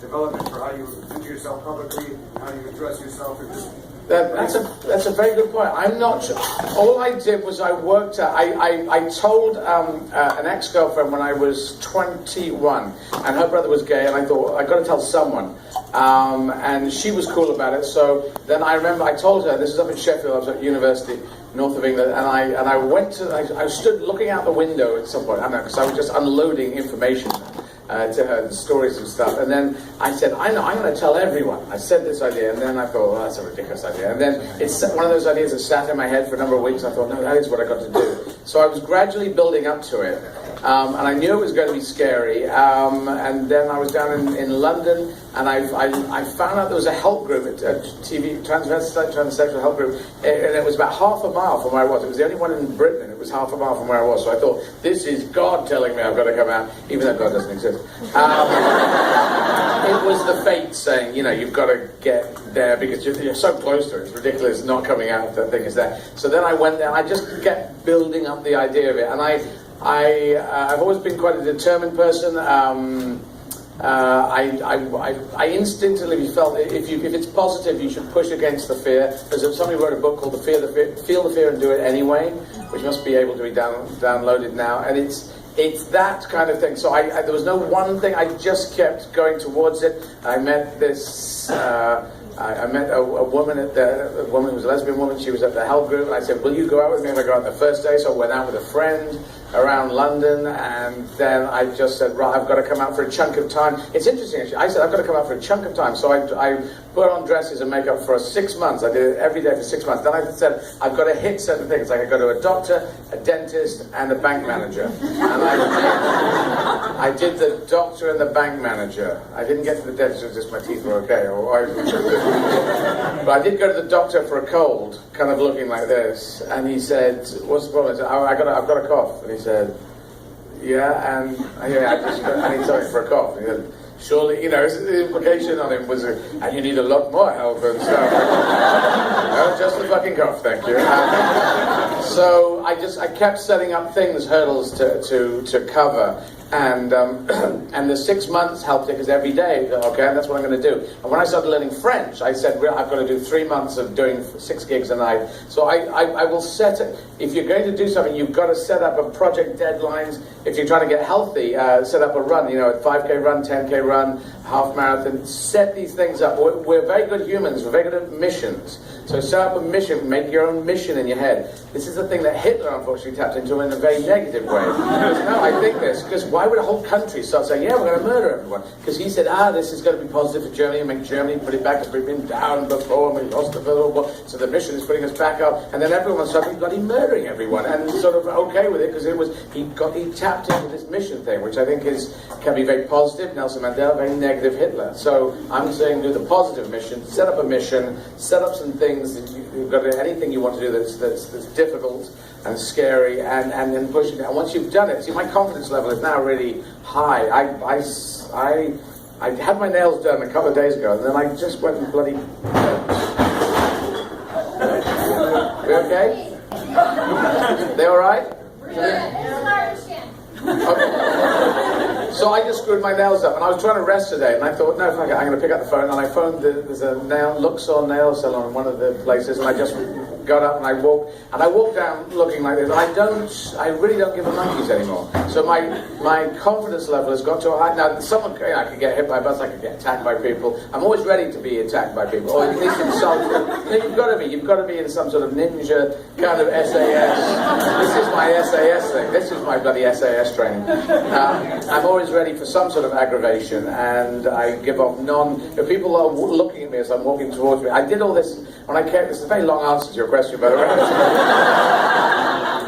development for how you do yourself publicly, and how you address yourself? That's a very good point. I'm not sure. All I did was I worked at, I told an ex-girlfriend when I was 21, and her brother was gay, and I thought, I've got to tell someone. And she was cool about it, so then I remember I told her, this is up in Sheffield, I was at university, north of England, and I went to, I stood looking out the window at some point, I don't know, because I was just unloading information to her, stories and stuff, and then I said, I know, I'm going to tell everyone. I said this idea, and then I thought, well, that's a ridiculous idea, and then it's one of those ideas that sat in my head for a number of weeks. I thought, no, that is what I got to do. So I was gradually building up to it, and I knew it was going to be scary, and then I was down in London, and I found out there was a help group, a TV, transsexual help group, and it was about half a mile from where I was. It was the only one in Britain, and it was half a mile from where I was. So I thought, this is God telling me I've got to come out, even though God doesn't exist. It was the fate saying, you know, you've got to get there because you're so close to it. It's ridiculous not coming out if that thing is there. So then I went there, and I just kept building up the idea of it, and I've always been quite a determined person. I instinctively felt if it's positive, you should push against the fear. There's somebody wrote a book called Feel the Fear and Do It Anyway, which must be able to be downloaded now, and it's that kind of thing. So there was no one thing. I just kept going towards it. I met this. I met a woman a woman who was a lesbian woman. She was at the help group, and I said, "Will you go out with me?" And I go out the first day. So I went out with a friend around London, and then I just said, right, I've got to come out for a chunk of time. It's interesting, actually. I said, I've got to come out for a chunk of time. So I put on dresses and makeup for 6 months. I did it every day for 6 months. Then I said, I've got to hit certain things. Like I go to a doctor, a dentist, and a bank manager. And I did the doctor and the bank manager. I didn't get to the dentist, just my teeth were okay. But I did go to the doctor for a cold, kind of looking like this. And he said, what's the problem? I said, I've got a cough. And he said, yeah, and I need something for a cough. And he said, surely, you know, the implication on him was, and you need a lot more help and stuff. No, just the fucking cough, thank you. So I kept setting up hurdles to cover. And the 6 months helped it because every day, okay, that's what I'm going to do. And when I started learning French, I said, well, I've got to do 3 months of doing 6 gigs a night. So I will set it. If you're going to do something, you've got to set up a project deadlines. If you're trying to get healthy, set up a run, you know, a 5K run, 10K run, half marathon. Set these things up. We're very good humans. We're very good at missions. So set up a mission, make your own mission in your head. This is the thing that Hitler unfortunately tapped into in a very negative way. No, I think this, because why would a whole country start saying, yeah, we're going to murder everyone? Because he said, this is going to be positive for Germany and make Germany put it back because we've been down before and we lost the First War, so the mission is putting us back up. And then everyone started bloody murdering everyone and sort of okay with it because he tapped into this mission thing, which I think can be very positive. Nelson Mandela, very negative Hitler. So I'm saying do the positive mission, set up a mission, set up some things that you've got to do, anything you want to do that's difficult and scary, and then push it. And once you've done it, see, my confidence level is now really high. I had my nails done a couple of days ago, and then I just went and bloody. We okay? They all right? Okay. So I just screwed my nails up, and I was trying to rest today, and I thought, no, fuck it, I'm going to pick up the phone, and I phoned there's a Luxor nail salon in one of the places, and I just got up and I walked down looking like this. I really don't give a monkeys anymore. So my confidence level has got to a high. Now, I could get hit by a bus, I could get attacked by people. I'm always ready to be attacked by people, or at least insulted. No, you've got to be in some sort of ninja kind of SAS. This is my SAS thing. This is my bloody SAS training. I'm always ready for some sort of aggravation, and I give off if people are looking at me as I'm walking towards me. I did all this when I came. This is a very long answer to your question, by the way.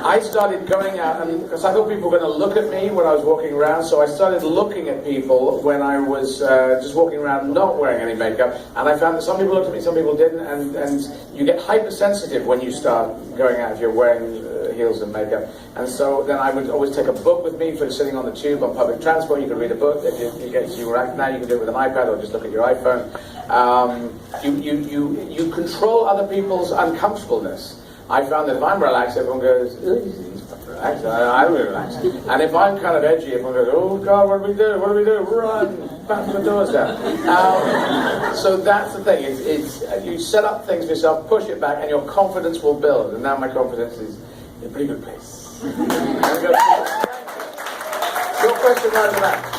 I started going out, because I thought people were going to look at me when I was walking around, so I started looking at people when I was just walking around not wearing any makeup, and I found that some people looked at me, some people didn't, and you get hypersensitive when you start going out if you're wearing heels and makeup. And so then I would always take a book with me for sitting on the tube on public transport. You can read a book. Now you can do it with an iPad or just look at your iPhone. You control other people's uncomfortableness. I found that if I'm relaxed, everyone goes, he's relaxed. I'm relaxed. And if I'm kind of edgy, everyone goes, oh God, what do we do? What do we do? Run! batten the doors down. So that's the thing. It's you set up things for yourself, push it back, and your confidence will build. And now my confidence is in a pretty good place. Your question right at the back.